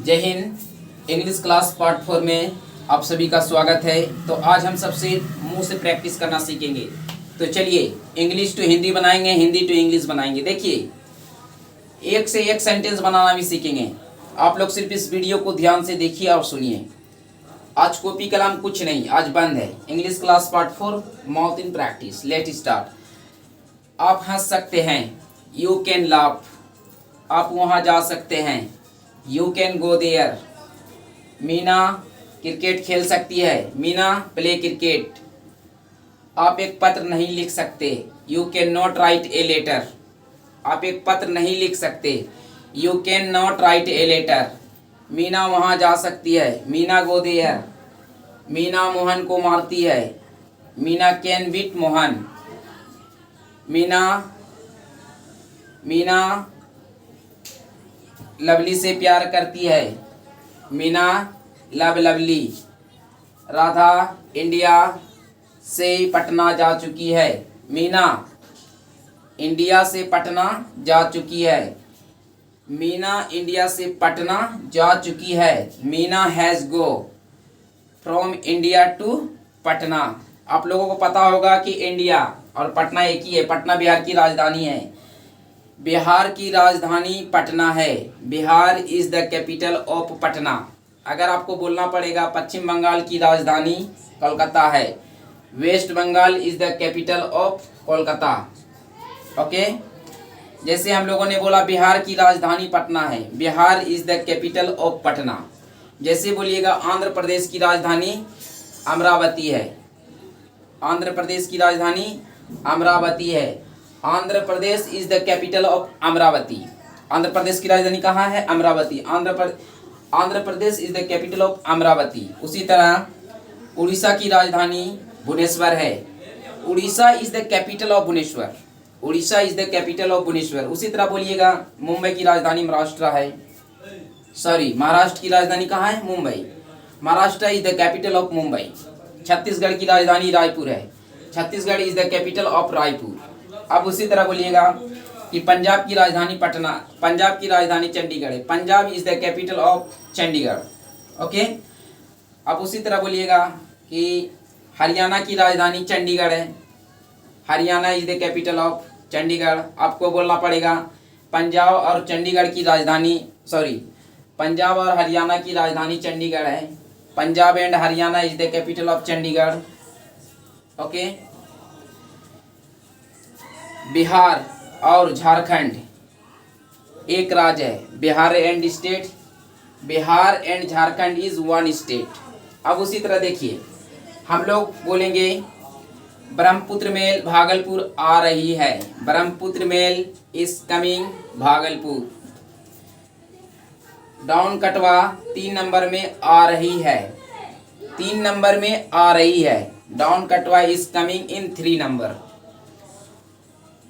जय Hind. English class part 4 में आप सभी का स्वागत है। तो आज हम सबसे मुंह से प्रैक्टिस करना सीखेंगे। तो चलिए इंग्लिश टू हिंदी बनाएंगे, हिंदी टू इंग्लिश बनाएंगे। देखिए एक से एक सेंटेंस बनाना भी सीखेंगे। आप लोग सिर्फ इस वीडियो को ध्यान से देखिए और सुनिए। आज कॉपी कलम कुछ नहीं, आज बंद है। English class part 4 mouth in practice. Let start. आप हंस सकते हैं, यू कैन लाफ। आप वहाँ जा सकते हैं, यू कैन गो देयर। मीना क्रिकेट खेल सकती है, मीना प्ले क्रिकेट। आप एक पत्र नहीं लिख सकते, you can not write a letter. आप एक पत्र नहीं लिख सकते, you can not write a letter. Meena वहाँ जा सकती है, मीना गो देयर। मीना मोहन को मारती है, मीना कैन बीट मोहन। मीना लवली से प्यार करती है, मीना लव लवली। राधा इंडिया से पटना जा चुकी है, मीना इंडिया से पटना जा चुकी है। मीना इंडिया से पटना जा चुकी है, Meena has go from India to Patna. आप लोगों को पता होगा कि इंडिया और पटना एक ही है। पटना बिहार की राजधानी है। बिहार की राजधानी पटना है। Bihar is the capital of Patna. अगर आपको बोलना पड़ेगा पश्चिम बंगाल की राजधानी कोलकाता है। West Bengal is the capital of Kolkata. Okay, जैसे हम लोगों ने बोला बिहार की राजधानी पटना है, Bihar is the capital of Patna. जैसे बोलिएगा आंध्र प्रदेश की राजधानी अमरावती है, आंध्र प्रदेश की राजधानी अमरावती है। Andhra Pradesh is the capital of Amaravati. Andhra Pradesh की राजधानी कहाँ है? Amaravati. Andhra Pradesh is the capital of Amaravati. उसी तरह उड़ीसा की राजधानी भुवनेश्वर है। Orissa is the capital of Bhubaneswar. Orissa is the capital of Bhubaneswar. उसी तरह बोलिएगा मुंबई की राजधानी महाराष्ट्र है। महाराष्ट्र की राजधानी कहाँ है? Mumbai. Maharashtra is the capital of Mumbai. Chhattisgarh की राजधानी रायपुर है। Chhattisgarh is the capital of Raipur. अब उसी तरह बोलिएगा कि पंजाब की राजधानी पटना, पंजाब की राजधानी चंडीगढ़ है। Punjab is the capital of Chandigarh. Okay, अब उसी तरह बोलिएगा कि हरियाणा की राजधानी चंडीगढ़ है। Haryana is the capital of Chandigarh. आपको बोलना पड़ेगा पंजाब और चंडीगढ़ की राजधानी पंजाब और हरियाणा की राजधानी चंडीगढ़ है। Punjab and Haryana is the capital of Chandigarh. Okay, Bihar और झारखंड एक राज्य है। Bihar and state, Bihar and Jharkhand is one state. अब उसी तरह देखिए हम लोग बोलेंगे ब्रह्मपुत्र मेल भागलपुर आ रही है। Brahmaputra mail is coming Bhagalpur. Down Katwa 3 number में आ रही है। 3 नंबर में आ रही है। डाउन कटवा इज कमिंग इन 3 नंबर।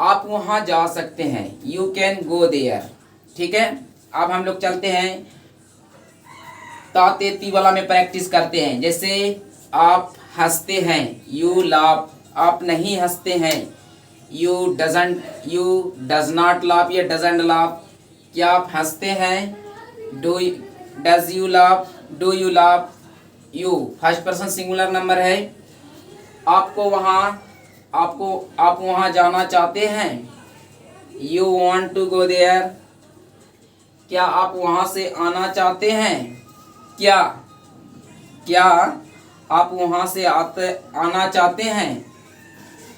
आप वहाँ जा सकते हैं, यू कैन गो देयर। ठीक है, अब हम लोग चलते हैं तातेती वाला में प्रैक्टिस करते हैं। जैसे आप हंसते हैं, यू लाफ। आप नहीं हंसते हैं, यू डज नॉट लाफ या डजंट लाफ। क्या आप हंसते हैं? Does you laugh, do you laugh. You first person singular number है। आप वहाँ जाना चाहते हैं, you want to go there. क्या आप वहाँ से आना चाहते हैं? क्या आप वहाँ से आना चाहते हैं?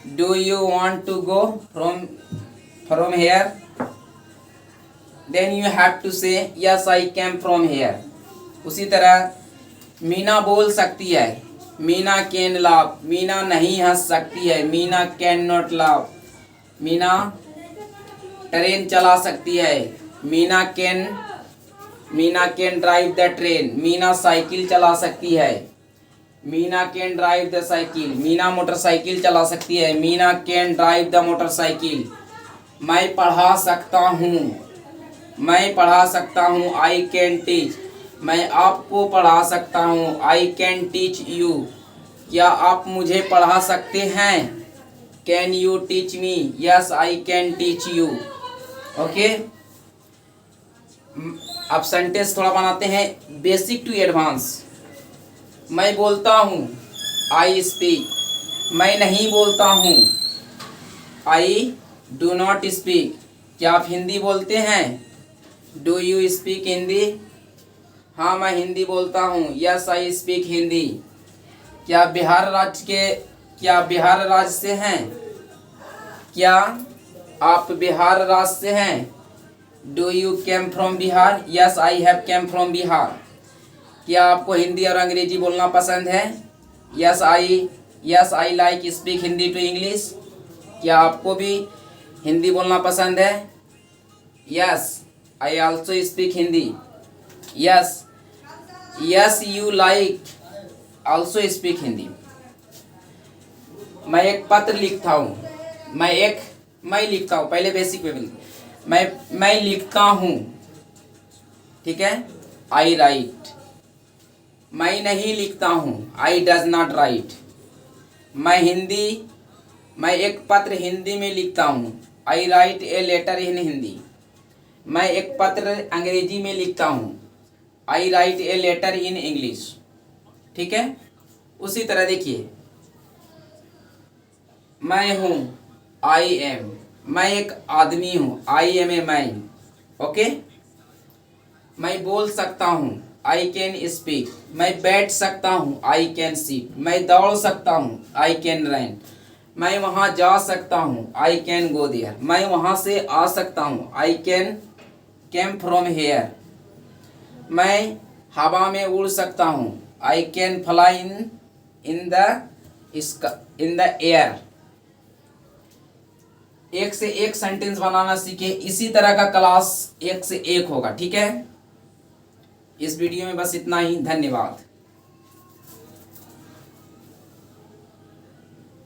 Do you want to go from here. Then you have to say yes I came from here. उसी तरह मीना बोल सकती है, मीना कैन लाफ। मीना नहीं हंस सकती है, Meena can not laugh. Meena train चला सकती है, Meena can drive the train. Meena cycle चला सकती है, Meena can drive the cycle. Meena motorcycle चला सकती है, Meena can drive the motorcycle. मैं पढ़ा सकता हूँ, आई कैन टीच। मैं आपको पढ़ा सकता हूँ, आई कैन टीच यू। क्या आप मुझे पढ़ा सकते हैं? Can you teach me? Yes I can teach you. Okay, अब सेंटेंस थोड़ा बनाते हैं बेसिक टू एडवांस। मैं बोलता हूँ, आई स्पीक। मैं नहीं बोलता हूँ, आई डू नॉट स्पीक। क्या आप हिंदी बोलते हैं? Do you speak Hindi? हाँ मैं हिंदी बोलता हूँ, यस आई स्पीक हिंदी। क्या बिहार राज्य से हैं? क्या आप बिहार राज्य से हैं? Do you came from Bihar? Yes I have came from Bihar. क्या आपको हिंदी और अंग्रेजी बोलना पसंद है? Yes I like speak Hindi to English. क्या आपको भी हिंदी बोलना पसंद है? Yes I also speak Hindi. Yes you like also speak Hindi. मैं एक पत्र लिखता हूँ। मैं लिखता हूँ, पहले बेसिक में मैं लिखता हूँ, ठीक है, आई राइट। मैं नहीं लिखता हूँ, आई डज नॉट राइट। मैं एक पत्र हिंदी में लिखता हूँ, I write a letter in Hindi. मैं एक पत्र अंग्रेजी में लिखता हूँ, I write a letter in English. ठीक है, उसी तरह देखिए, मैं हूँ, आई एम। मैं एक आदमी हूँ, I am a man. Okay. मैं बोल सकता हूँ, आई कैन स्पीक। मैं बैठ सकता हूँ, आई कैन सिट। मैं दौड़ सकता हूँ, आई कैन रन। मैं वहाँ जा सकता हूँ, आई कैन गो देयर। मैं वहाँ से आ सकता हूँ, I can came from hair. मैं हवा में उड़ सकता हूँ, I can fly in the air. एक से एक सेंटेंस बनाना सीखे। इसी तरह का क्लास एक से एक होगा, ठीक है। इस वीडियो में बस इतना ही। धन्यवाद।